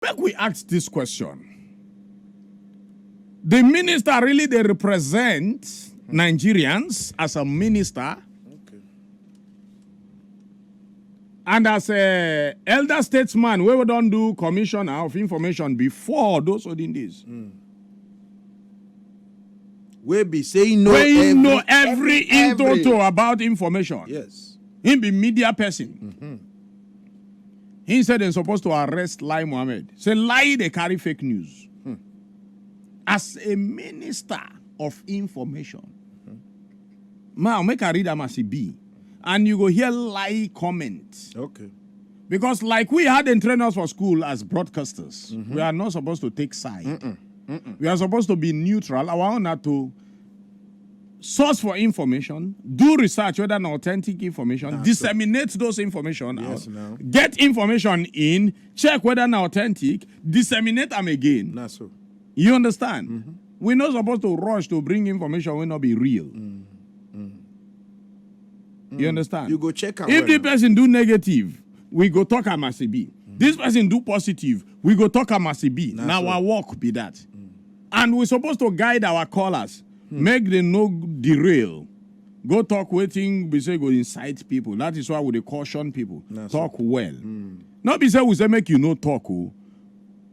Make we ask this question. The minister really they represent Nigerians as a minister. Okay. And as a elder statesman, we don't do commissioner of information before those olden days. We be saying no. We know every in total about information. Yes. He be media person. He said they're supposed to arrest Lai Mohammed. Say Lai they carry fake news. As a minister of information. Now make a read a must be. And you go hear Lai comment. Okay. Because like we hadn't trained us for school as broadcasters, we are not supposed to take side. We are supposed to be neutral. I want to source for information, do research whether an authentic information, disseminate those information out, get information in, check whether an authentic, disseminate them again. That's so. You understand? We're not supposed to rush to bring information will not be real. You understand? You go check out. If the person do negative, we go talk a must be. This person do positive, we go talk a must be. Now our work be that. And we're supposed to guide our callers, make them no derail. Go talk waiting, we say go incite people. That is why we caution people. Talk well. Not be say we say make you no talk.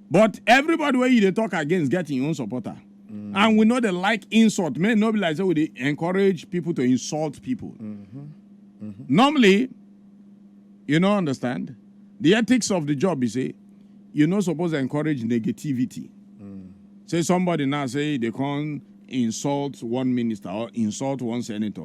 But everybody where you talk against getting your own supporter. And we know they like insult. May not be like say we encourage people to insult people. Normally, you don't understand. The ethics of the job is say you're not supposed to encourage negativity. Say somebody now say they can't insult one minister or insult one senator.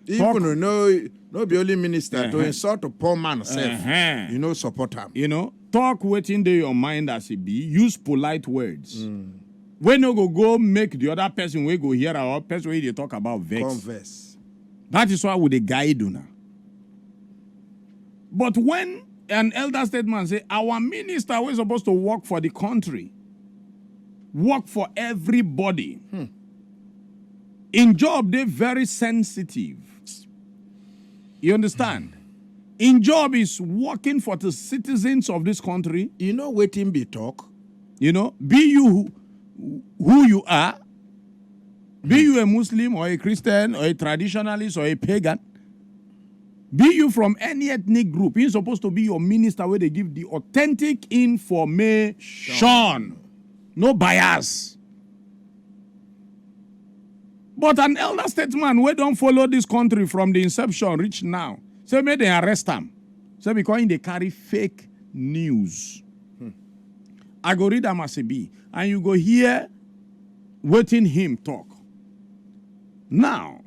Even no be only minister to insult a poor man self. You know, support him. You know, talk waiting there your mind as it be. Use polite words. When you go make the other person we go hear our person where they talk about vex. Converse. That is why we the guide you now. But when an elder statesman say our minister was supposed to work for the country, work for everybody. In job, they're very sensitive. You understand? In job is working for the citizens of this country. You know, Wetin be talk. You know, be you who you are. Be you a Muslim or a Christian or a traditionalist or a pagan. Be you from any ethnic group. You're supposed to be your minister where they give the authentic information. No bias. But an elder statesman we don't follow this country from the inception reach now. So may they arrest them. So because they carry fake news. I go read them as a be. And you go hear waiting him talk. Now,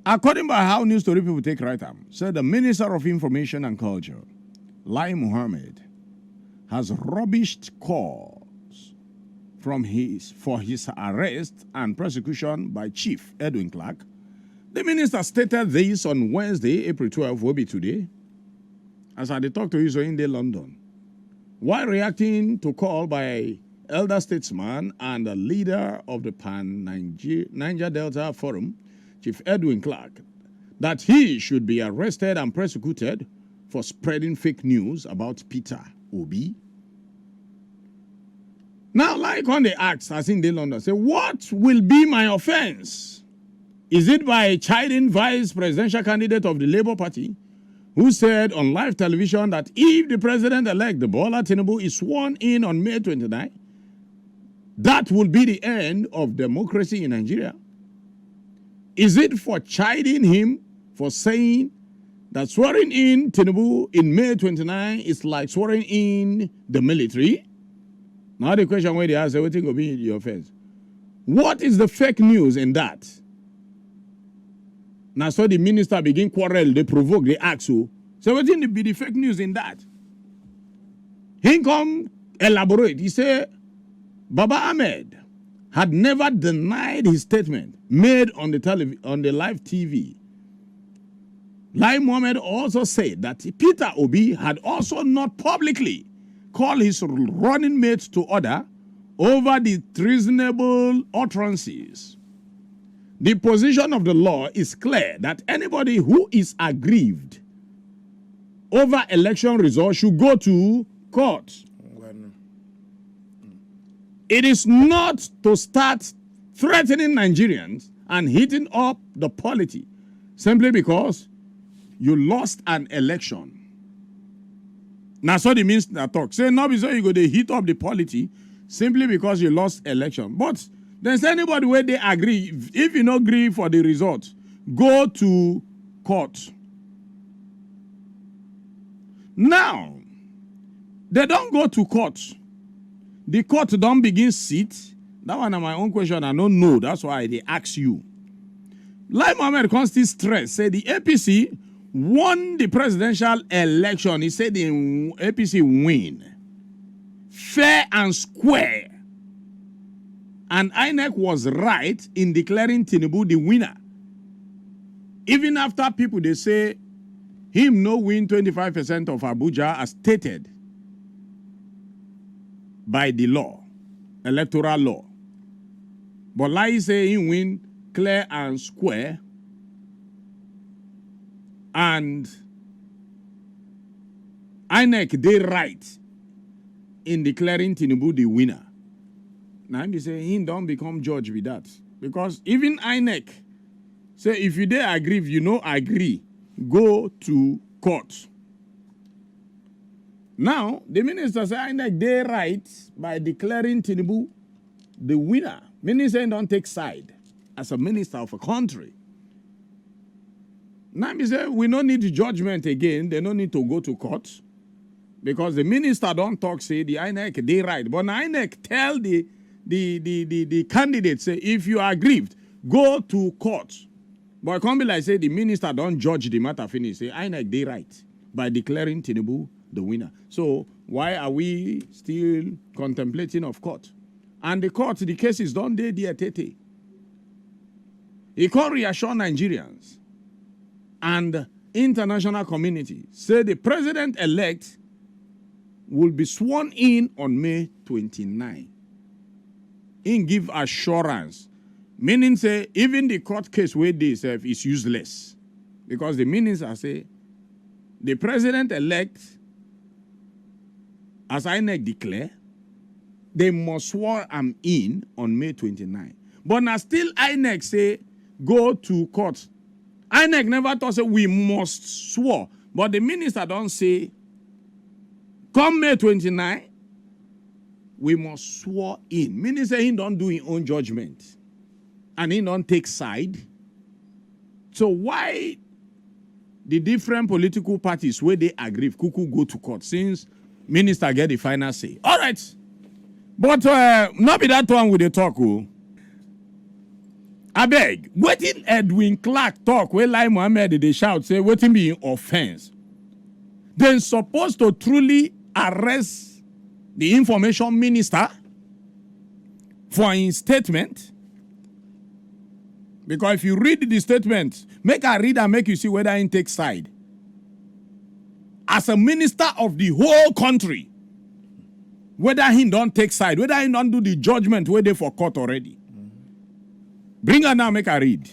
according by how news story people take right am, said the Minister of Information and Culture, Lai Mohammed, has rubbished calls for his arrest and prosecution by Chief Edwin Clark. The minister stated this on Wednesday, April 12, will be today, as I talked to you so in London, while reacting to call by elder statesman and the leader of the Niger Delta Forum, Chief Edwin Clark, that he should be arrested and prosecuted for spreading fake news about Peter Obi. Now, like on the acts, as in London, say, what will be my offense? Is it by chiding vice presidential candidate of the Labour Party, who said on live television that if the president-elect, Bola Tinubu, is sworn in on May 29, that will be the end of democracy in Nigeria? Is it for chiding him for saying that swearing in Tinubu in May 29 is like swearing in the military? Now the question where they ask, what will be the offense? What is the fake news in that? Now so the minister begin quarrel, they provoke, they ask you. So what will be the fake news in that? He come elaborate. He say, Baba Ahmed had never denied his statement made on the live TV. Lai Mohammed also said that Peter Obi had also not publicly called his running mates to order over the treasonable utterances. The position of the law is clear that anybody who is aggrieved over election results should go to court. It is not to start threatening Nigerians and heating up the polity simply because you lost an election. Now, so the minister talk. Say, no, so you go to heat up the polity simply because you lost election. But there's anybody where they agree. If you not agree for the result, go to court. Now, they don't go to court. The court don't begin sit. That one is my own question. I don't know. That's why they ask you. Lai Mohammed constantly stress. Say the APC won the presidential election. He said the APC win. Fair and square. And INEC was right in declaring Tinubu the winner. Even after people, they say, him no win 25% of Abuja as stated by the law, electoral law. But Lai say he win clear and square, and INEC they right in declaring Tinubu the winner. Now he say he don't become judge with that. Because even INEC say if you dey agree, if you no agree, go to court. Now, the minister say INEC they right by declaring Tinubu the winner. Minister don't take side as a minister of a country. Now he say we don't need judgment again. They don't need to go to court. Because the minister don't talk, say the INEC they right. But now INEC tell the candidate, say if you are aggrieved, go to court. But it can't be like say the minister don't judge the matter finish. Say INEC they right by declaring Tinubu the winner. So why are we still contemplating of court? And the court, the cases don't they there tete. It can't reassure Nigerians and international community. Say the president-elect will be sworn in on May 29. In give assurance. Meaning say even the court case where they serve is useless. Because the minister say the president-elect, as INEC declare, they must swear him in on May 29. But now still INEC say go to court. INEC never thought say we must swear. But the minister don't say come May 29, we must swear in. Meaning say he don't do his own judgment. And he don't take side. So why the different political parties where they agree, Kuku go to court since minister get the final say? All right. But not be that one with the talk. I beg, Wetin Edwin Clark talk where Lai Mohammed they shout, say, Wetin be offense. Then supposed to truly arrest the information minister for his statement. Because if you read the statement, make a read and make you see whether he take side. As a minister of the whole country, whether he don't take side, whether he don't do the judgment where they for court already. Bring her now, make her read.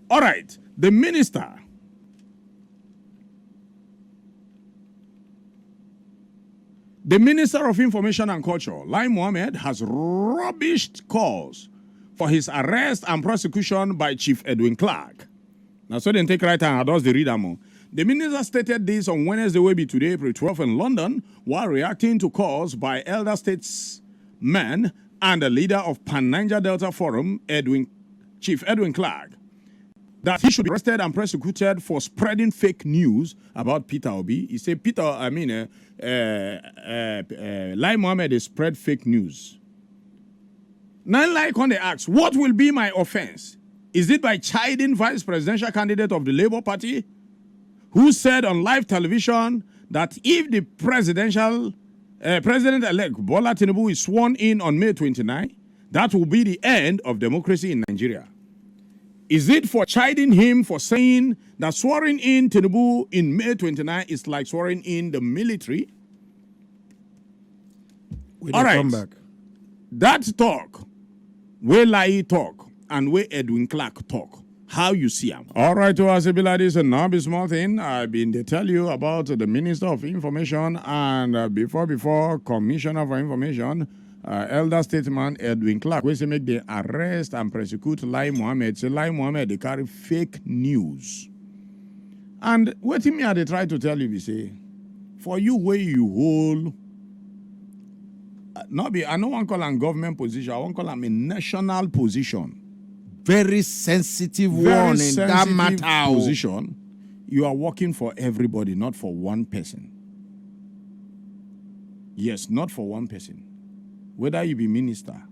All right, the minister. The Minister of Information and Culture, Lai Mohammed, has rubbished calls for his arrest and prosecution by Chief Edwin Clark. Now, so then take right hand, does the reader more. The minister stated this on Wednesday, will be today, April 12, in London, while reacting to calls by elder statesmen and the leader of Pan-Niger Delta Forum, Chief Edwin Clark, that he should be arrested and prosecuted for spreading fake news about Peter Obi. He said, Lai Mohammed spread fake news. Now, like on the ask, what will be my offense? Is it by chiding vice presidential candidate of the Labour Party, who said on live television that if the President-elect Bola Tinubu is sworn in on May 29, that will be the end of democracy in Nigeria? Is it for chiding him for saying that swearing in Tinubu in May 29 is like swearing in the military? All right. Come back. That talk, where Lai talk, and where Edwin Clark talk, how you see him. All right, to us, ladies, and now be small thing. I've been to tell you about the Minister of Information and before Commissioner for Information, elder statesman Edwin Clark, we say make they arrest and prosecute Lai Mohammed. Say Lai Mohammed, they carry fake news. And Wetin me they try to tell you, we say, for you where you hold, I don't want to call them government position, I want to call them a national position. Very sensitive one in that matter. Position. You are working for everybody, not for one person. Yes, not for one person. Whether you be minister,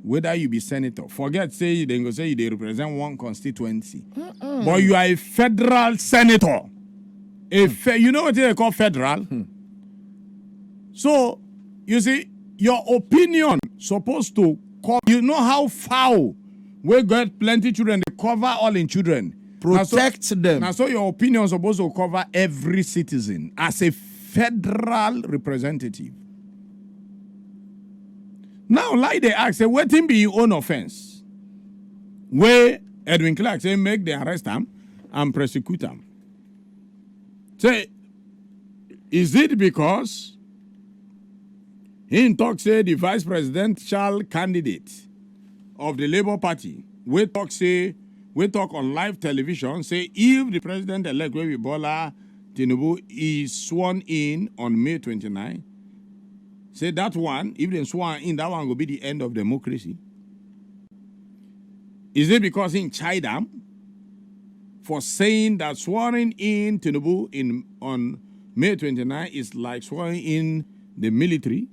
whether you be senator, forget say they go say they represent one constituency, but you are a federal senator. You know what they call federal? So you see, your opinion supposed to cover. You know how foul we got plenty children. They cover all in children. Protect them. Now, so your opinion supposed to cover every citizen as a federal representative. Now, like they ask, say, Wetin be your own offense? Where Edwin Clark say, make the arrest him and prosecute him. Say, is it because he talk say the vice presidential candidate of the Labour Party, we talk on live television, say if the president-elect wey be Bola Tinubu is sworn in on May 29, say that one, if they sworn in, that one will be the end of democracy. Is it because he chid them for saying that swearing in Tinubu on May 29 is like swearing in the military?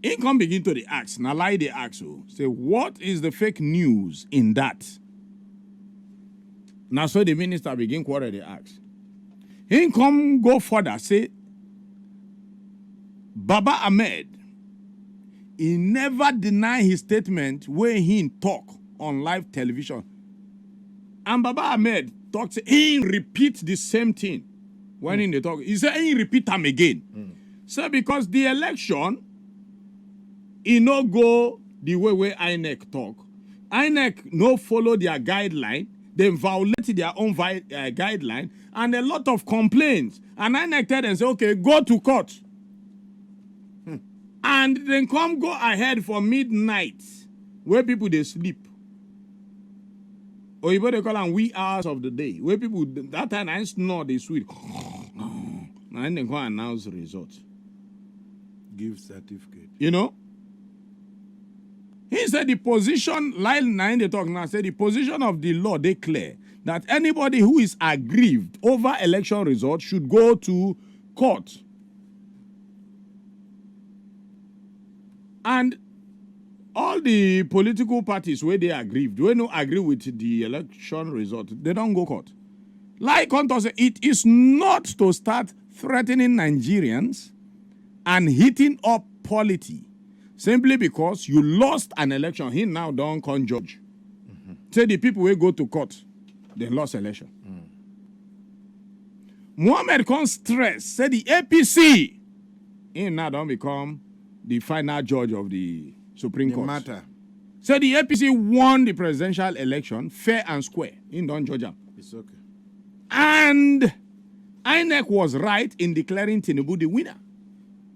He come begin to the ask. Now lie the ask. Say, what is the fake news in that? Now so the minister begin quarrel the ask. He come go further, say, Baba Ahmed, he never deny his statement where he talk on live television. And Baba Ahmed talks, he repeat the same thing when in the talk. He said he repeat them again. So because the election, he no go the way INEC talk. INEC no follow their guideline. They violated their own guideline and a lot of complaints. And INEC tell them, say, okay, go to court. And then come go ahead for midnight where people they sleep. Or you better call them wee hours of the day. Where people, that time I snore, they sweet. And then go announce the result. Give certificate. You know? He said the position, like 9 they talk now, said the position of the law declare that anybody who is aggrieved over election results should go to court. And all the political parties where they aggrieved, where no agree with the election result, they don't go court. Like Conto said, it is not to start threatening Nigerians and heating up polity simply because you lost an election. He now don't come judge. Say the people will go to court, they lost election. Mohammed can stress, say the APC, he now don't become the final judge of the Supreme Court. Matter. So the APC won the presidential election fair and square. In Don Georgia. It's okay. And INEC was right in declaring Tinubu the winner.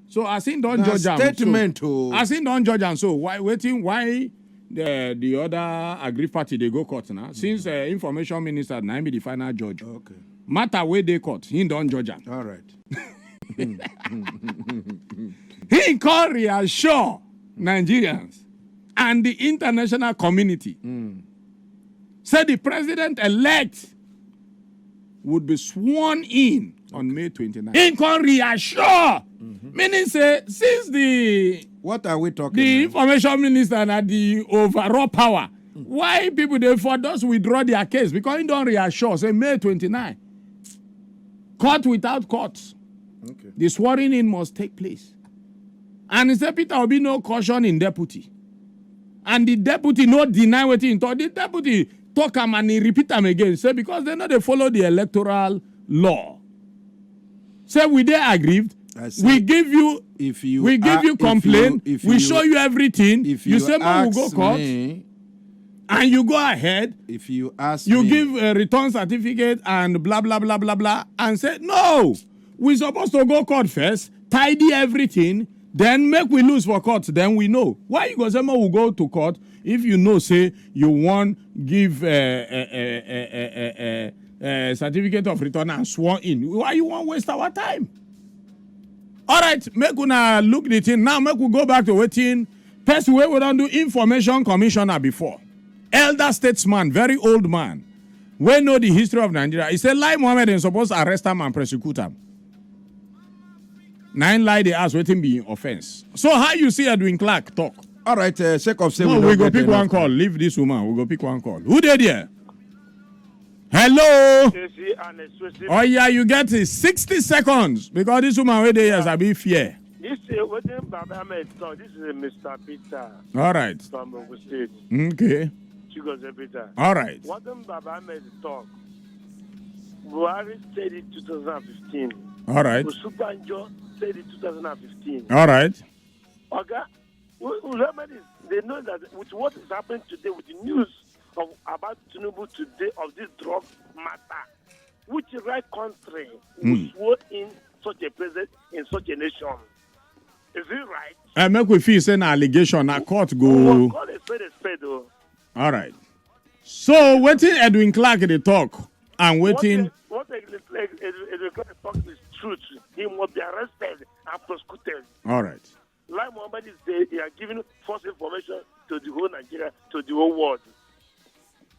So as in Don Georgia. Statement. As in Don Georgia. So why the other aggrieved party they go court now? Since information minister now be the final judge. Okay. Matter where they court in Don Georgia. All right. He can reassure Nigerians and the international community. Said the president-elect would be sworn in on May 29th. He can reassure. Meaning, say, since what are we talking the about? information minister and the overall power, why people they for those withdraw their case? Because he don't reassure. Say May 29. Court without court. Okay. The swearing in must take place. And he said Peter will be no caution in deputy. And the deputy no deny what he thought. The deputy talk him and he repeat him again. Say because they know they follow the electoral law. Say we they aggrieved. We give you complaint. We show you everything. If you say man will go court. And you go ahead. If you ask you me, give a return certificate and blah blah blah blah blah and say no. We're supposed to go court first, tidy everything, Then make we lose for court, then we know. Why you go say we go to court if you know, say, you want give certificate of return and sworn in? Why you want waste our time? All right, make una look the thing. Now make we go back to Wetin. Person where we don't do information commissioner before. Elder statesman, very old man. We know the history of Nigeria. He said Lai Mohammed is supposed to arrest him and prosecute him. 9 lie they ask Wetin be offense. So how you see Edwin Clark talk? All right, sake of saying we go pick one call. Leave this woman. We go pick one call. Who did here? Hello. Oh yeah, you get 60 seconds because this woman where they is a bit fear. This is Wetin Baba Ahmed talk. This is Mr. Peter. All right. From Ogun State. Okay. Chigoze Peter. All right. Wetin Baba Ahmed talk. Buhari said it 2015. All right. Osubanjo said it 2015. All right. Oga, they know that with what is happening today, with the news about Tinubu today of this drug matter, which right country will swear in such a president in such a nation? Is it right? Make we feel say an allegation, a court go. God is spade, though. All right. So Wetin Edwin Clark they talk and Wetin. What Edwin Clark talk is truth. He must be arrested and prosecuted. All right. Lai Mohammed is there. They are giving false information to the whole Nigeria, to the whole world.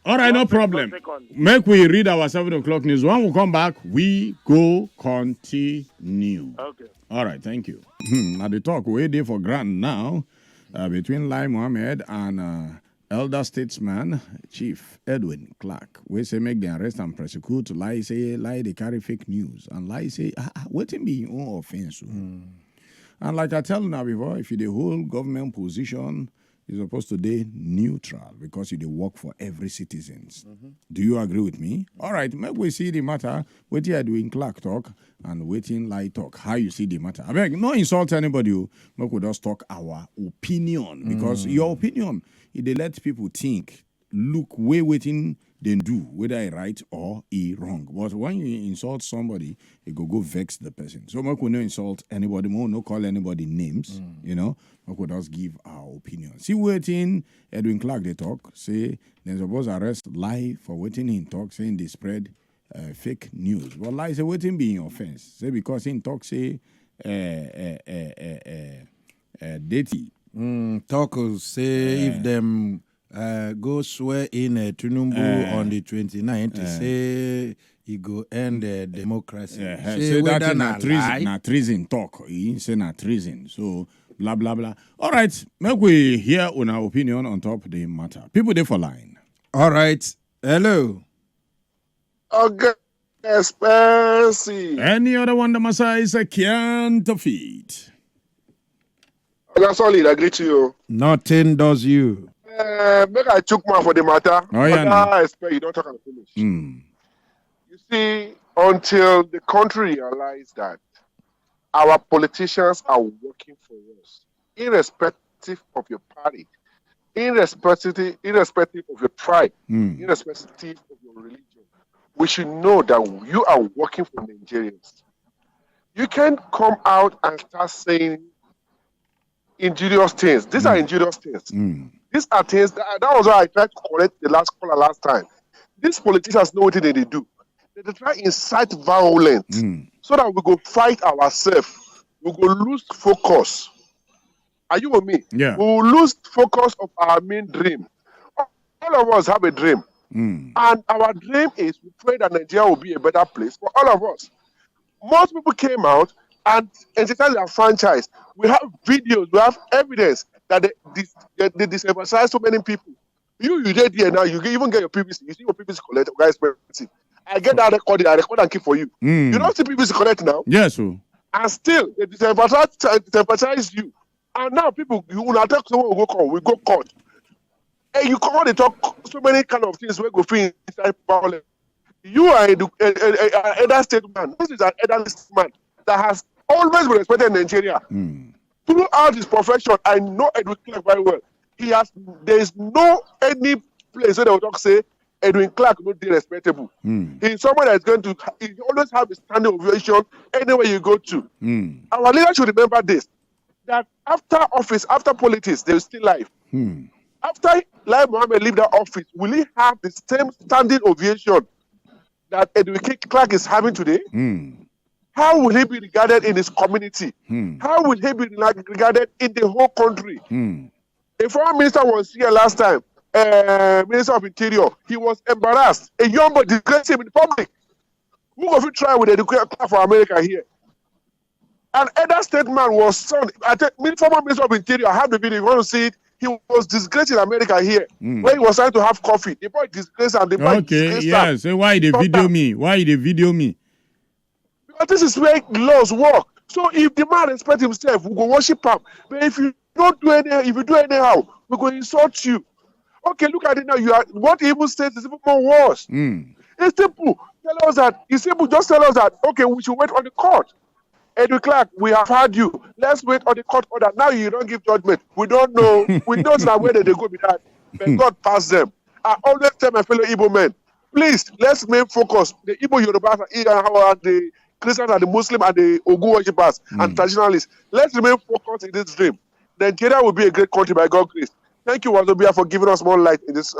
All right, no problem. Make we read our 7 o'clock news. When we come back, we go continue. Okay. All right, thank you. Now the talk way there for grand now between Lai Mohammed and elder statesman Chief Edwin Clark. We say make the arrest and prosecute. Lai say Lai they carry fake news, and Lai say Wetin be your own offense. And like I tell you now before, if you the whole government position, you're supposed to be neutral because you work for every citizens. Do you agree with me? All right, maybe we see the matter. Wetin Edwin Clark talk and Wetin Lai talk. How you see the matter? I beg, no insult anybody. Maybe we just talk our opinion because your opinion, they let people think. Look, waiting then do whether I right or I wrong. But when you insult somebody, it go vex the person. So we could not insult anybody, we no call anybody names, you know. We could just give our opinion. See Wetin Edwin Clark they talk, say they're supposed to arrest Lai for Wetin he talk, saying they spread fake news. But Lai say Wetin being offense. Say because he talk say Datti. Talk say if them go swear in Tinubu on the 29th, say he go end democracy. Say that na treason talk. He say na treason. So blah blah blah. All right, make we hear on our opinion on top of the matter. People there for line. All right. Hello. Okay. Expensive. Any other one the Massa is a counterfeit. That's solid. I agree to you. Nothing does you. Make I choke man for the matter. Oh, yeah, I expect you don't talk and finish. You see, until the country realize that our politicians are working for us, irrespective of your party, irrespective of your tribe, irrespective of your religion, we should know that you are working for Nigerians. You can't come out and start saying injurious things. These are injurious things. These are things that was why I tried to correct the last caller last time. These politicians know what they do. They try to incite violence so that we go fight ourselves. We go lose focus. Are you with me? Yeah. We will lose focus of our main dream. All of us have a dream. And our dream is we pray that Nigeria will be a better place for all of us. Most people came out and exercised their franchise. We have videos, we have evidence that they disemphasize so many people. You did here now, you even get your PVC. You see your PVC collect, guys, expensive. I get that recorded, I record and keep for you. You don't see PVC collect now? Yes, sir. And still, they disemphasize you. And now people, you will not talk someone we go court. And you come out and talk so many kind of things where go feel inside violence. You are an elder statesman. This is an elder statesman that has always been respected in Nigeria. Throughout his profession, I know Edwin Clark very well. There is no any place where they will talk say Edwin Clark not be respectable. He's someone that's going to he always have a standing ovation anywhere you go to. Our leaders should remember this. that after office, after politics, there is still life. After Lai Mohammed leave that office, will he have the same standing ovation that Edwin Clark is having today? How will he be regarded in his community? How will he be regarded in the whole country? A former minister was here last time, Minister of Interior. He was embarrassed. A young boy disgraced him in public. Who of you try with Edwin Clark for America here? An elder statesman was son. Former Minister of Interior, I have the video. You want to see it? He was disgraced in America here when he was trying to have coffee. The boy disgraced and the boy disgraced. Yeah. So why they video me? Why they video me? Because this is where laws work. So if the man respects himself, we go worship him. But if you don't do anyhow, if you do anyhow, we go insult you. Okay, look at it now. You are what he even says is even more worse. It's simple. Tell us that. It's simple. Just tell us that. Okay, we should wait on the court. Edwin Clark, we have heard you. Let's wait on the court order. Now you don't give judgment. We don't know. We don't know where they go with that. But God pass them. I always tell my fellow Igbo men, please, let's main focus. The Igbo Yorubas and the Christians and the Muslim and the Ogu worshippers and traditionalists. Let's remain focused in this dream. Nigeria will be a great country by God's grace. Thank you, Wazobia, for giving us more light in this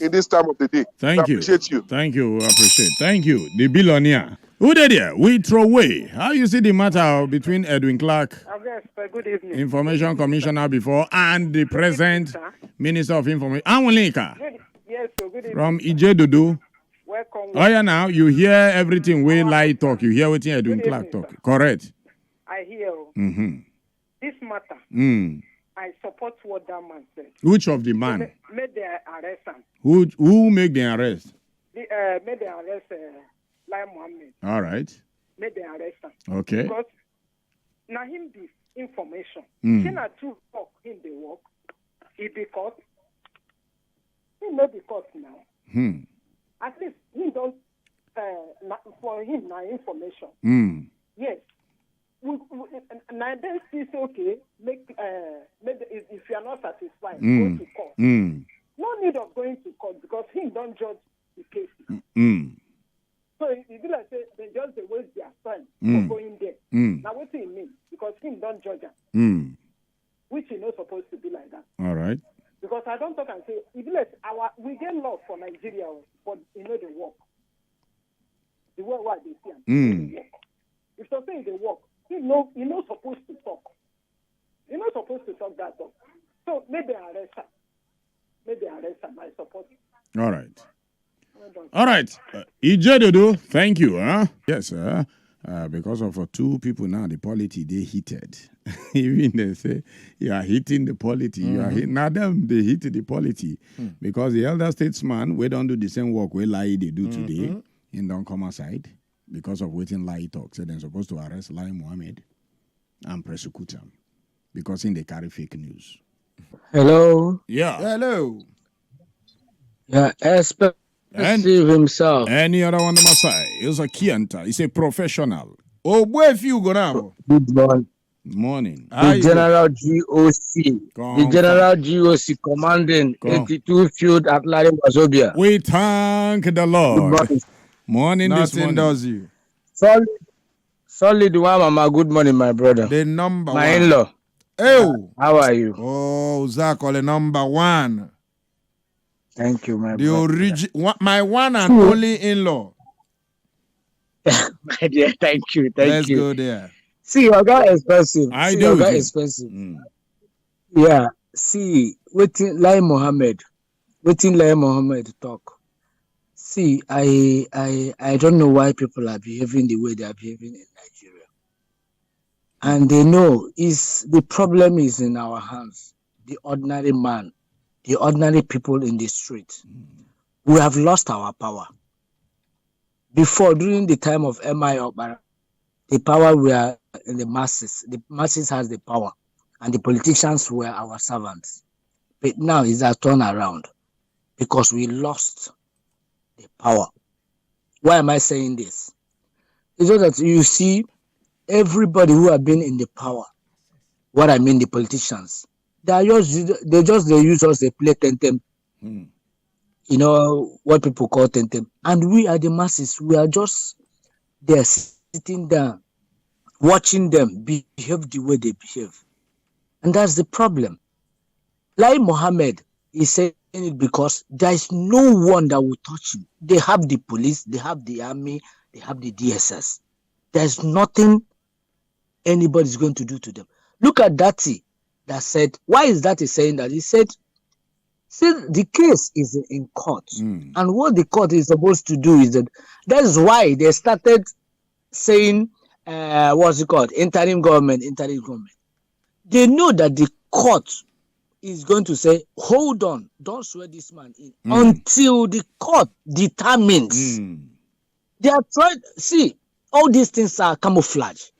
in this time of the day. Thank you. Appreciate you. Thank you. Appreciate. Thank you. The billionaire. Who did it? We throw away. How you see the matter between Edwin Clark, good evening, Information Commissioner before, and the present Minister of Information, Anwulika, yes, so good evening. from Ijedudu. Welcome. Oh yeah, now you hear everything we Lai talk. You hear what Edwin Clark evening, talk. Correct. I hear this matter. I support what that man said. Which of the man? Made the arrest him. Who make the arrest? Made the arrest Lai Mohammed. All right. Made the arrest him. Okay. Because now him this information. He not to talk him the work. He because he not because now. At least he don't for him now information. Yes. Now then it's okay. Make if you are not satisfied, go to court. No need of going to court because he don't judge the case. So it be like say they just waste their time for going there. Now what do you mean? Because he don't judge them. Which is not supposed to be like that. All right. Because I don't talk and say it be like we get law for Nigeria, but you know the work. The work what they see and work. If something they work, you're not supposed to talk. You're not supposed to talk that talk. So maybe arrest her. Maybe arrest her. I support. All right. All right. Ijedodo, thank you. Yes, sir. Because of two people now, the polity, they heated. Even they say, you are hitting the polity. You are hitting. Now them, they hit the polity. Because the elder statesman, we don't do the same work we Lai they do today. In don't come aside. Because of waiting Lai talk. So they're supposed to arrest Lai Mohammed and prosecute him. Because they carry fake news. Hello. Yeah. Hello. Yeah, Steve himself. Any other one on my side? He's a Kianta. He's a professional. Oh, where if you go now? Good morning. Morning. The General GOC. The General GOC commanding 82 Field Artillery Wazobia. We thank the Lord. Good morning. Nothing does you. Solid one, Mama. Good morning, my brother. The number my one. in-law. Oh. How are you? Oh, Zach, the number one. Thank you, my brother. My one and only in-law. My dear, thank you. Let's go there. See, you got expensive. I do. Expensive. Yeah. See, Wetin Lai Mohammed talk. See, I don't know why people are behaving the way they are behaving in Nigeria. And they know the problem is in our hands. The ordinary man, the ordinary people in the street. We have lost our power. Before, during the time of M.I. Obara, the power were in the masses. The masses has the power. And the politicians were our servants. But now it's a turnaround. Because we lost the power. Why am I saying this? It's just that you see, everybody who have been in the power, what I mean, the politicians, they use us, they play tentem. You know what people call tentem. And we are the masses. We are just there sitting down, watching them behave the way they behave. And that's the problem. Lai Mohammed is saying it because there is no one that will touch him. They have the police, they have the army, they have the DSS. There's nothing anybody's going to do to them. Look at Datti that said, why is Datti saying that? He said, see, the case is in court. And what the court is supposed to do is that's why they started saying, what's it called? Interim government. They know that the court is going to say, hold on, don't swear this man in until the court determines. They are trying, see, all these things are camouflage.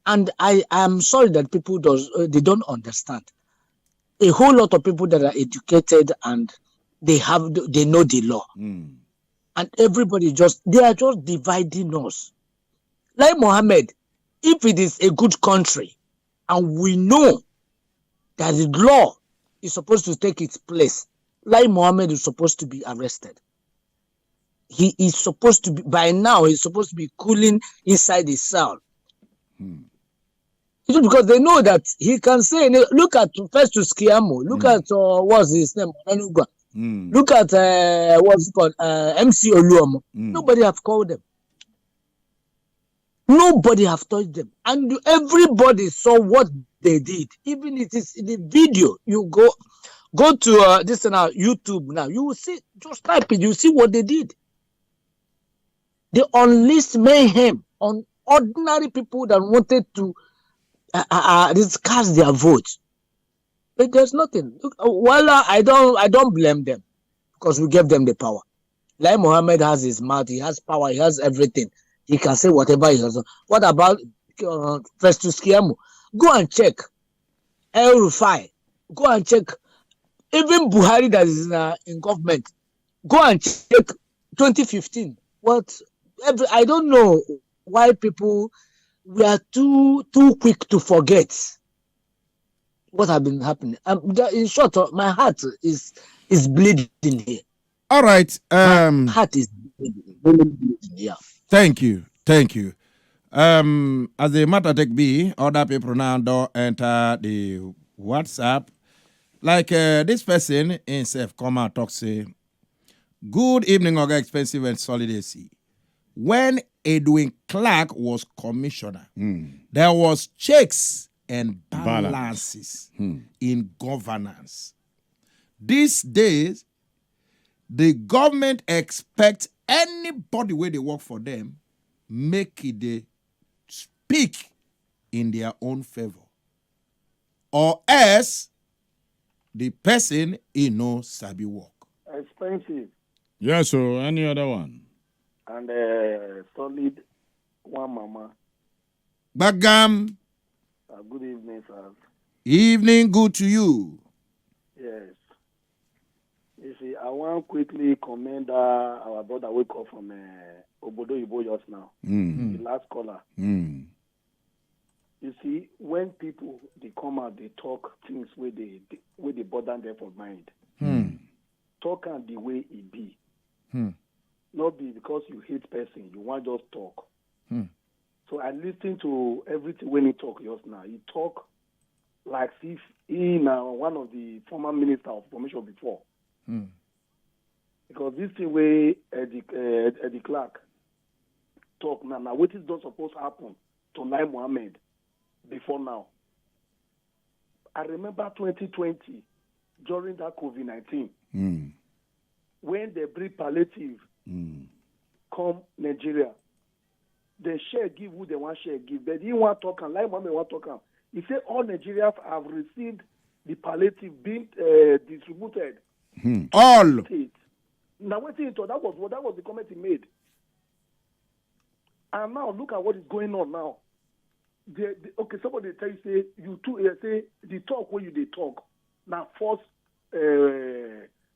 And I am sorry that people they don't understand. A whole lot of people that are educated and they know the law. And everybody they are just dividing us. Like Mohammed, if it is a good country and we know that the law is supposed to take its place, Lai Mohammed is supposed to be arrested. He is supposed to be, by now, he's supposed to be cooling inside his cell. It's because they know that he can say, look at Festus Keyamo, look at, what's his name, look at, what's it called, MC Oluomo. Nobody have called them. Nobody have touched them. And everybody saw what they did. Even if it is in the video, you go to this now, YouTube now, you will see, just type it, you see what they did. They unleashed mayhem on ordinary people that wanted to discuss their votes. But there's nothing. Look, I don't blame them because we gave them the power. Lai Mohammed has his mouth, he has power, he has everything. He can say whatever he has. What about Festus Keyamo? Go and check El Rufai. Go and check even Buhari that is in government. Go and check 2015. I don't know why people we are too quick to forget what has been happening. In short, my heart is bleeding here. All right. My heart is bleeding. Yeah. Thank you. As a matter take be, other people now don't enter the WhatsApp. Like this person himself come and talk say, good evening, Oga Expensive and Solidarity. When Edwin Clark was commissioner, there was checks and balances in governance. These days, the government expects anybody where they work for them, make it they speak in their own favor. Or else, the person sabi work. Expensive. Yes, so any other one? And solid one mama. Bagam. Good evening, sir. Evening, good to you. Yes. You see, I want to quickly commend our brother wake up from Obodo Ibo just now. The last caller. You see, when people they come out, they talk things where they bother them for mind. Talk and the way it be. Not be because you hate person, you want just talk. So I listen to everything when he talk just now. He talk like if he now one of the former minister of information before. Because this thing where Eddie Clark talk now what is not supposed to happen to Lai Mohammed before now. I remember 2020 during that COVID-19 when they bring palliative come Nigeria. They share give who they want share give. But he want talk and Lai Mohammed want talk and he said all Nigerians have received the palliative being distributed. All. Now what he thought that was the comment he made. And now look at what is going on now. Okay, somebody tell you say you too say the talk where you they talk now false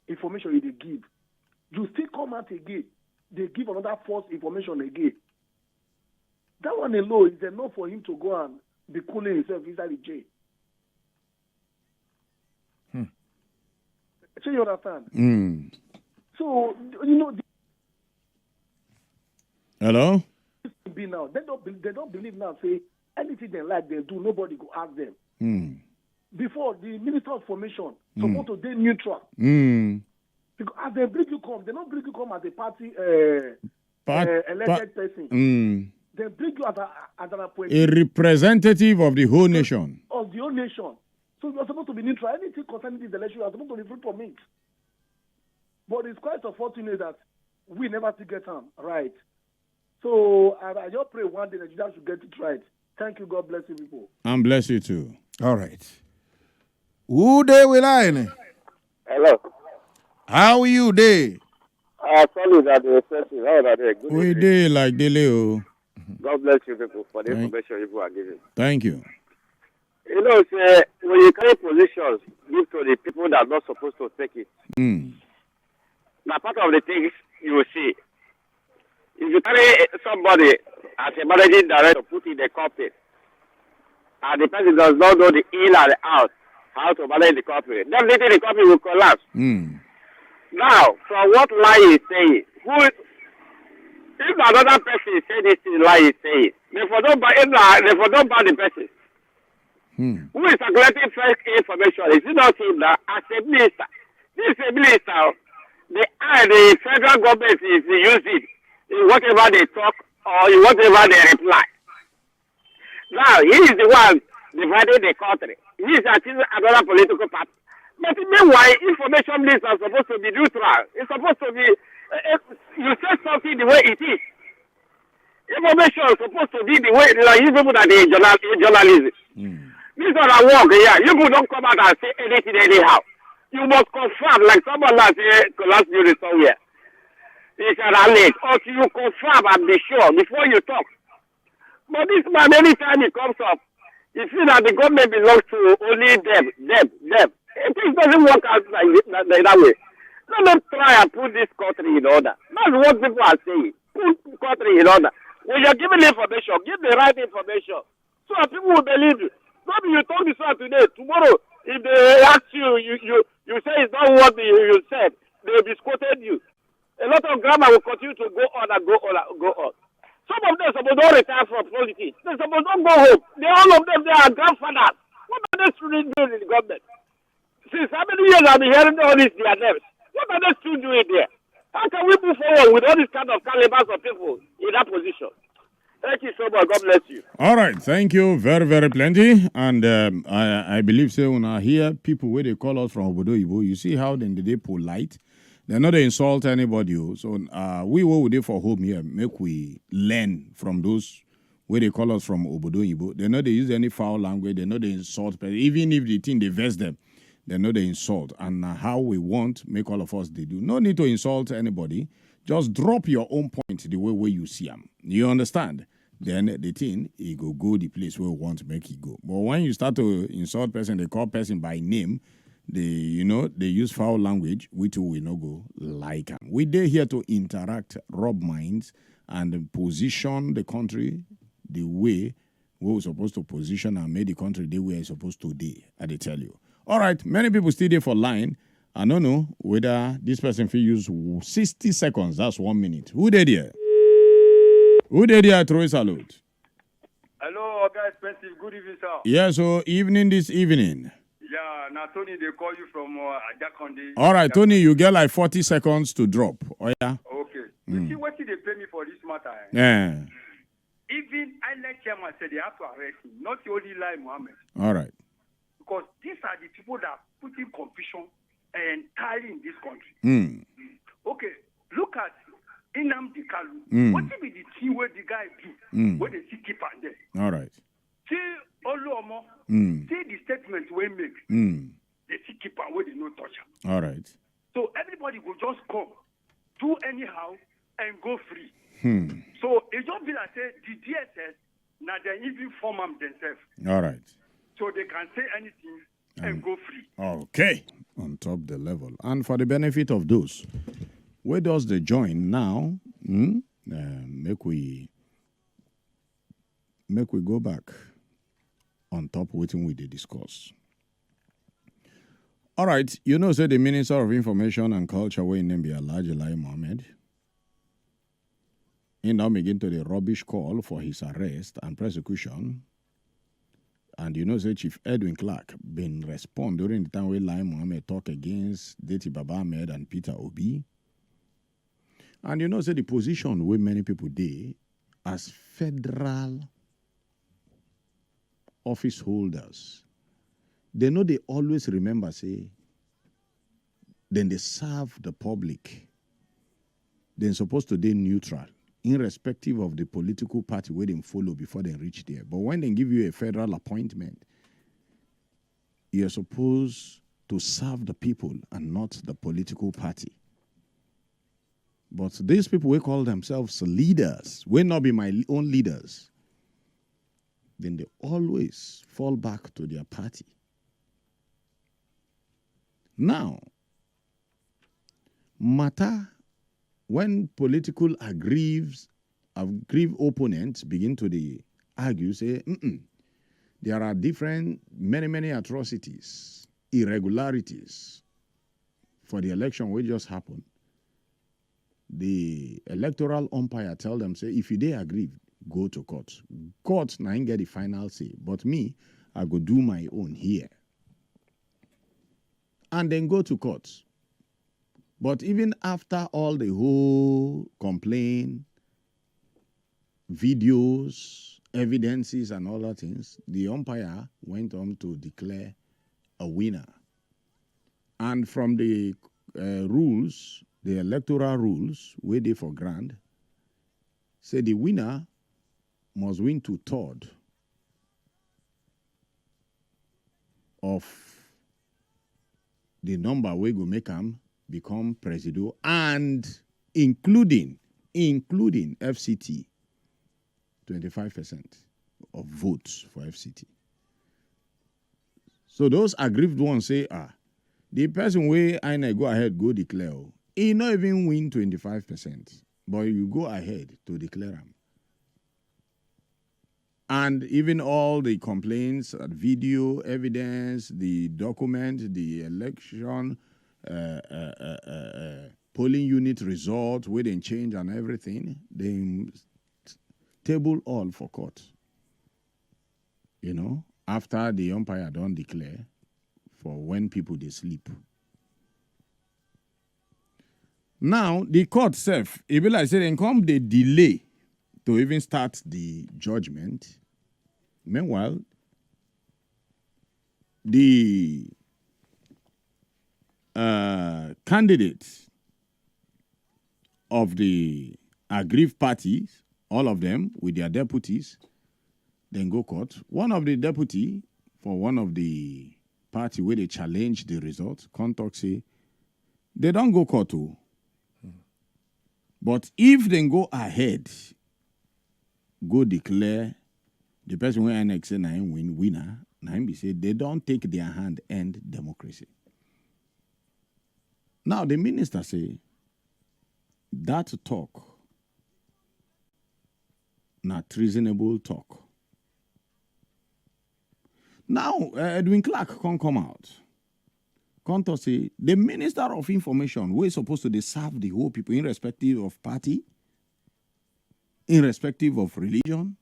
information you they give. You still come out again. They give another false information again. That one alone is enough for him to go and be cooling himself inside the jail. So you understand? So Hello? Be now. They don't believe now. Say anything they like, they do. Nobody go ask them. before the Minister of Information supposed to be neutral. Because as they bring you come, they don't bring you come as a party elected person. They bring you as an appointee. A representative of the whole nation. Of the whole nation. So you are supposed to be neutral. Anything concerning this election, you are supposed to be free from it. But it's quite unfortunate that we never still get them right. So I just pray one day that you guys should get it right. Thank you. God bless you people. And bless you too. All right. Who they will I? Hello. How are you day? Sorry that they said you. How are they? Good We evening. day like Deleo. God bless you people for the information you are giving. Thank you. You know, say, when you carry positions, give to the people that are not supposed to take it. Now, part of the things you will see, if you carry somebody as a managing director, put in the company, and the person does not know the in and the out, how to manage the company, definitely the company will collapse. Now, from what Lai is saying, if another person say this thing Lai is saying, therefore don't buy the person. Who is circulating fake information? Is it not him that as a minister? This is a minister. The federal government is using in whatever they talk or in whatever they reply. Now, he is the one dividing the country. He is another political party. But meanwhile, information ministers are supposed to be neutral. It's supposed to be, you say something the way it is. Information is supposed to be the way, like you people that are journalism. This is our work here. You people don't come out and say anything anyhow. You must confirm, like someone last year collapsed during somewhere. It's an alert. Until you confirm and be sure before you talk. But this man, anytime he comes up, you see that the government belongs to only them. It doesn't work out like that way. Let them try and put this country in order. That's what people are saying. Put the country in order. When you're giving information, give the right information. So that people will believe you. Maybe you talk this one today. Tomorrow, if they ask you, you say it's not what you said, they will be quoted you. A lot of grammar will continue to go on and go on and go on. Some of them supposed to retire from politics. They supposed to go home. All of them, they are grandfathers. What are they still doing in the government? Since how many years I've been hearing all this their names? What are they still doing there? How can we move forward with all these kind of calibers of people in that position? Thank you so much. God bless you. All right. Thank you very, very plenty. And I believe, say, when I hear people where they call us from Obodo Ibo, you see how then they polite. They're not they insult anybody. So we what would do for home here, make we learn from those where they call us from Obodo Ibo. They know they use any foul language. They know they insult people. Even if the thing they vex them, they know they insult. And how we want, make all of us they do. No need to insult anybody. Just drop your own point the way you see them. You understand? Then the thing, it go the place where we want to make it go. But when you start to insult person, they call person by name, they use foul language, which we no go like them. We are here to interact, rub minds, and position the country the way we're supposed to position and make the country the way it's supposed to be, I tell you. All right, many people still there for line. I don't know whether this person will use 60 seconds, that's 1 minute. Who did here? Who did here? Throw a salute. Hello, Oga Expensive. Good evening, sir. Yeah, so evening this evening. Yeah, now Tony, they call you from Ajakonde. All right, Tony, you get like 40 seconds to drop. Oh, yeah? Okay. You see what they pay me for this matter? Yeah. Even I let chairman say they have to arrest him, not only Lai Mohammed. All right. Because these are the people that put in confusion entirely in this country. Okay, look at Nnamdi Kanu. What will be the thing where the guy do? Where they see keep on there? All right. See Oluomo. See the statement we make. They see keep on where they no touch him. All right. So everybody will just come, do anyhow, and go free. So it just be like say the DSS now they even form them themselves. All right. So they can say anything and go free. Okay. On top the level. And for the benefit of those, where does the join now? Make we go back on top waiting we did discuss. All right, you know, say the Minister of Information and Culture, where in name be Lai Mohammed, he now begin to the rubbish call for his arrest and prosecution And you know, say Chief Edwin Clark been respond during the time when Lai Mohammed talk against Deti Baba Ahmed and Peter Obi. And you know, say the position where many people dey as federal office holders, they know they always remember, say, then they serve the public. They're supposed to be neutral, irrespective of the political party where they follow before they reach there. But when they give you a federal appointment, you're supposed to serve the people and not the political party. But these people will call themselves leaders, will not be my own leaders. Then they always fall back to their party. Now, matter when political aggrieved opponents begin to argue, say, there are many atrocities, irregularities for the election which just happened. The electoral umpire tell them, say, if you dey aggrieved, go to court. Court now get the final say. But me, I go do my own here. And then go to court. But even after all the whole complaint, videos, evidences, and all that things, the umpire went on to declare a winner. And from the rules, the electoral rules, where they for grant, say the winner must win 2/3 of the number we go make them become president, and including FCT, 25% of votes for FCT. So those aggrieved ones say, the person where I go ahead, go declare, he not even win 25%, but you go ahead to declare them. And even all the complaints, video evidence, the document, the election, polling unit result, where they change and everything, they table all for court. You know, after the umpire don't declare for when people they sleep. Now, the court self, if like say then come the delay to even start the judgment. Meanwhile, the candidates of the aggrieved parties, all of them with their deputies, then go court. One of the deputy for one of the party where they challenge the result, contact say, they don't go court too. But if they go ahead, go declare the person who annex say winner, be say they don't take their hand end democracy. Now the minister say that talk, not treasonable talk. Now Edwin Clark can come out. Come to say the Minister of Information who is supposed to serve the whole people irrespective of party, irrespective of religion,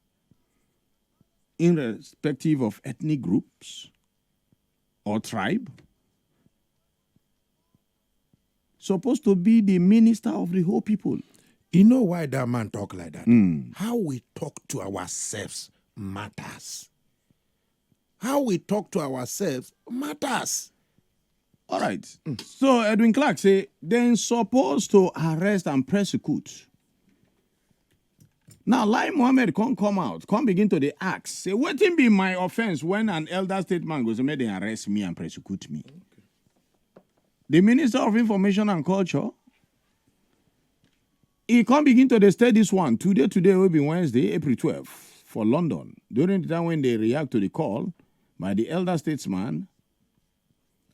irrespective of ethnic groups or tribe, supposed to be the minister of the whole people. You know why that man talk like that? How we talk to ourselves matters. How we talk to ourselves matters. All right. So Edwin Clark say they're supposed to arrest and prosecute. Now Lai Mohammed can't come out, can't begin to the ask. Say, Wetin be my offense when an elder statesman goes to make them arrest me and prosecute me? Okay. The Minister of Information and Culture, he can't begin to state this one. Today will be Wednesday, April 12th, for London. During the time when they react to the call by the elder statesman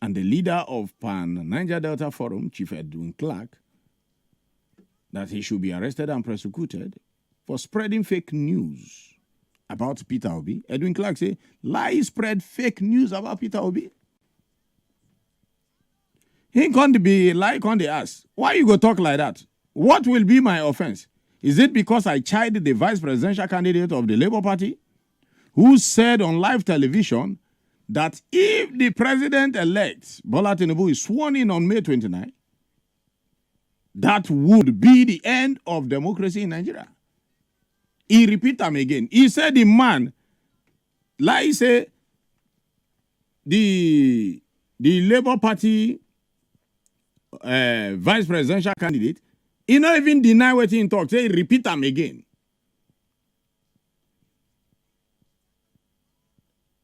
and the leader of Pan-Niger Delta Forum, Chief Edwin Clark, that he should be arrested and prosecuted for spreading fake news about Peter Obi. Edwin Clark say, Lai spread fake news about Peter Obi. He can't be like on the ask, why you go talk like that? What will be my offense? Is it because I chided the vice presidential candidate of the Labour Party, who said on live television that if the president-elect, Bola Tinubu, is sworn in on May 29, that would be the end of democracy in Nigeria. He repeat them again. He said the man, like say, the Labour Party vice presidential candidate, he not even deny what he talk. Say, repeat them again.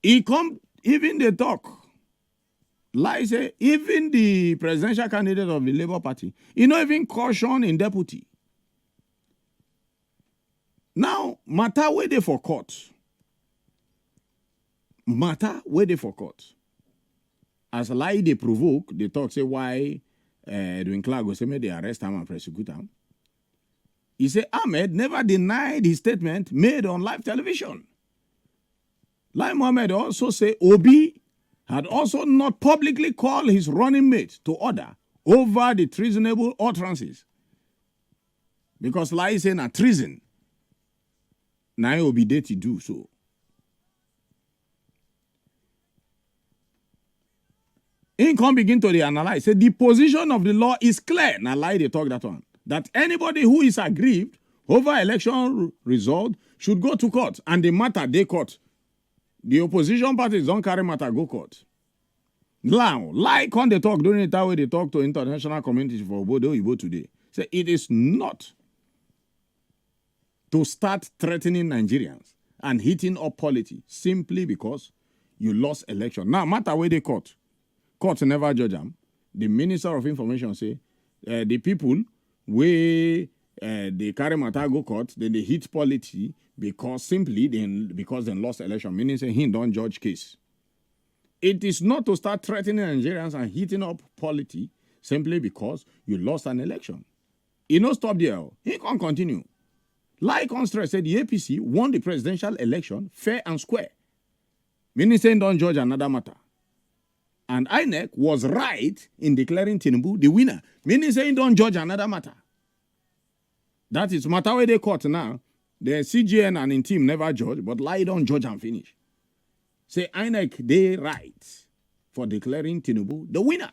He come, even they talk. Like say, even the presidential candidate of the Labour Party, he not even caution in deputy. Now, matter where they for court. Matter where they for court. As lie they provoke, they talk, say why Edwin Clark go say may they arrest him and prosecute him. He say Ahmed never denied his statement made on live television. Lai Mohammed also say Obi had also not publicly called his running mate to order over the treasonable utterances. Because Lai say na treason. Now Obi-Datti do so. In come begin to analyze. Say the position of the law is clear. Now lie they talk that one. That anybody who is aggrieved over election result should go to court. And the matter they court. The opposition parties don't carry matter go court. Now, like on the talk during the time where they talk to international community for Obodo Ibo today. Say it is not to start threatening Nigerians and heating up politics simply because you lost election. Now, matter where they court. Court never judge them. The Minister of Information say the people where they carry matter go court, then they hit politics because because they lost election. Meaning say he don't judge case. It is not to start threatening Nigerians and heating up politics simply because you lost an election. He no stop there. He can't continue. Like on stress said the APC won the presidential election fair and square. Meaning saying don't judge another matter. And INEC was right in declaring Tinubu the winner. Meaning saying don't judge another matter. That is matter where they court now. The CGN and in team never judge, but lie don't judge and finish. Say INEC they right for declaring Tinubu the winner.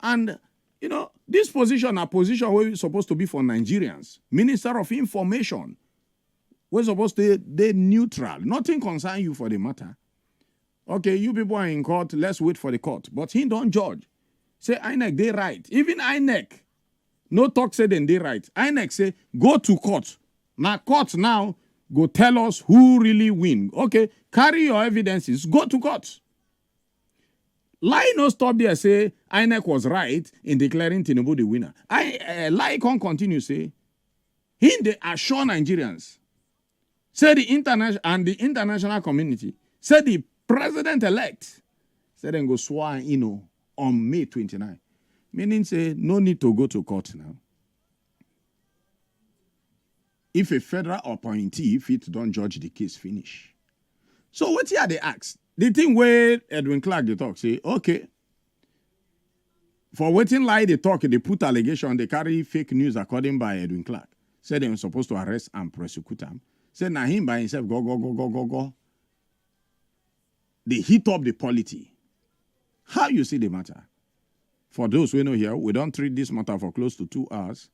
And you know, this position, a position where it's supposed to be for Nigerians. Minister of Information. We're supposed to be neutral. Nothing concern you for the matter. Okay, you people are in court, let's wait for the court. But he don't judge. Say INEC, they right. Even INEC, no talk say then they right. INEC say, go to court. Now court now, go tell us who really win. Okay, carry your evidences, go to court. Lai no stop there say INEC was right in declaring Tinubu the winner. Lai can't continue say, they assure Nigerians, say the international community, say the president-elect, say then go swear in on May 29. Meaning say no need to go to court now. If a federal appointee fit don't judge the case finish. So what here they ask? The thing where Edwin Clark they talk say, okay, for Wetin lie they talk, they put allegation, they carry fake news according by Edwin Clark. Say they were supposed to arrest and prosecute him. Say now him by himself go. They heat up the polity. How you see the matter? For those who know here, we don't treat this matter for close to 2 hours.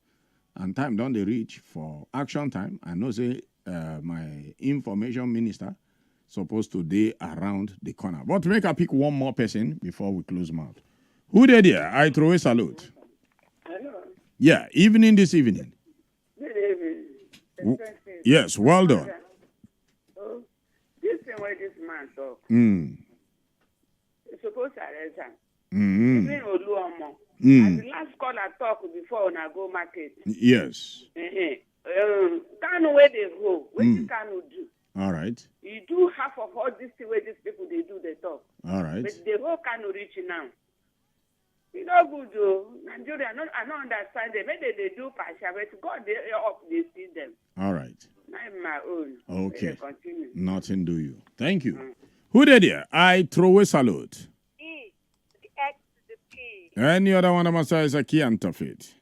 And time don't they reach for action time. I know say my information minister supposed to be around the corner. But to make I pick one more person before we close mouth. Who did here? I throw a salute. Hello. Yeah, this evening. Good evening. Yes, well done. Oh, this thing where this man talk. You're supposed to arrest him. Even Oluomo. And the last caller talk before when I go market. Yes. Kanu where they go. What you Kanu do? All right. You do half of all this thing where these people they do, they talk. All right. But the whole Kanu reach now. It's not good though. Nigeria, I don't understand them. Maybe they do partial, but God they up, they see them. All right. Not my own. Okay. They continue. Nothing do you. Thank you. Who did here? I throw a salute. E, the X to the P. Any other one of my is a key and tough it.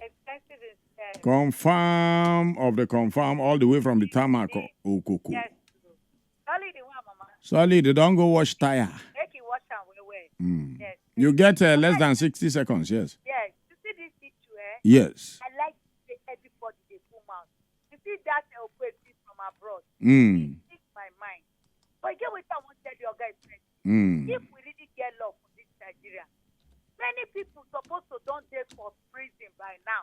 Expensive is Confirm of the confirm all the way from the tarmac. Okoko. yes. Only the one Solid, don't go wash tire. Make you wash am well. Yes. You get less than 60 seconds, yes. Yes. You see this issue, Yes. I like to say everybody they pull out. You see that operative from abroad. Mm. It takes my mind. But get what I want to tell you guys. If we really get love for this Nigeria, many people supposed to don't take for prison by now.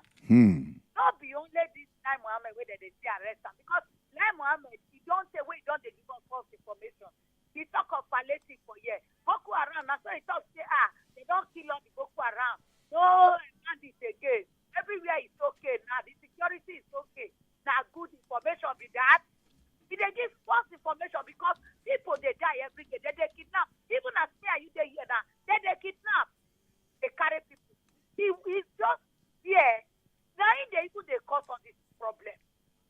Not be only this Lai Mohammed where they see arrest him. Because Lai Mohammed, he don't say where he don't give us false information. He talk of palliative for years. Boko Haram, that's why he talk say, they don't kill all the Boko Haram. No, bandits again. Everywhere is okay now. The security is okay. Now good information be that. They give false information because people they die every day. They kidnap. Even as me are you there here now, they kidnap. They carry people. He's just here. Now they even they cause on this problem.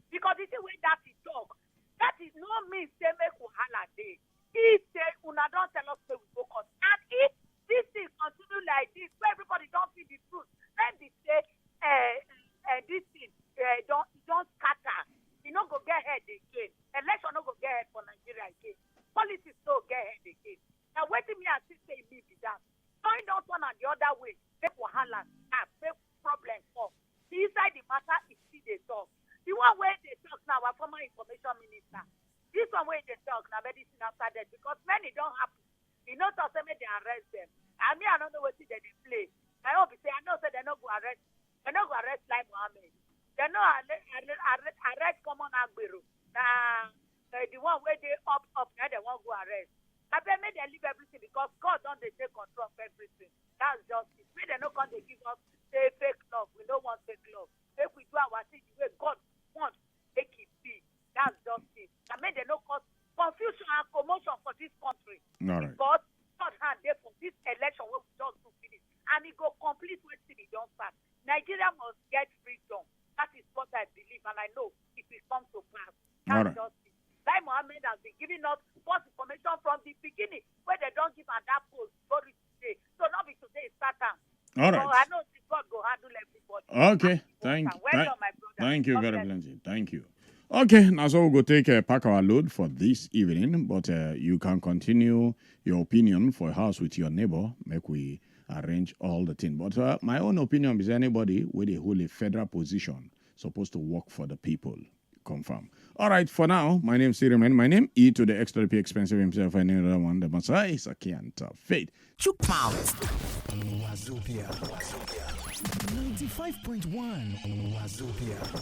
Because this is when that is talk. That is no means they make wahala day. He say una don't tell us where we focus. And if this thing continue like this, where everybody don't feel the truth, then they say this thing don't scatter. You no go get ahead again. Election no go get ahead for Nigeria again. Politics no get ahead again. Now waiting me and say me be that. Going out one and the other way, make wahala, make problem for. The inside the matter is still they talk. The one where they talk now, our former information minister. This one where they talk now, medicine after that because many don't happen. You know, to say they arrest them. I mean, I don't know what they play. I hope say I know say they no go arrest. They no go arrest Lai Mohammed. They no arrest common Agbero. The one where they up now they won't go arrest. I bet me they leave everything because God don't they take control of everything. That's justice. Me they no come they give us say fake love. We don't want fake love. If we do our thing the way God wants, make it be. That's justice. I mean they no cause confusion and commotion for this country. All right. Because God hand there for this election where we just to finish. And it go complete when it don't start. Nigeria must get freedom. That is what I believe and I know it will come to pass. That's justice. Lai Mohammed has been giving us false information from the beginning where they don't give an that post story today. So not be today start time. All right. So I know God go handle everybody. Okay. Thank you very much. Thank you. Okay, now so we'll go take pack our load for this evening, but you can continue your opinion for a house with your neighbor. Make we arrange all the thing. But my own opinion is anybody with a wholly federal position supposed to work for the people. Confirm. All right, for now, my name is Siriman. My name E to the extra P expensive himself and another one. The Messiah is a can't fate. Chook mouth. Wazobia. 95.1 Wazobia.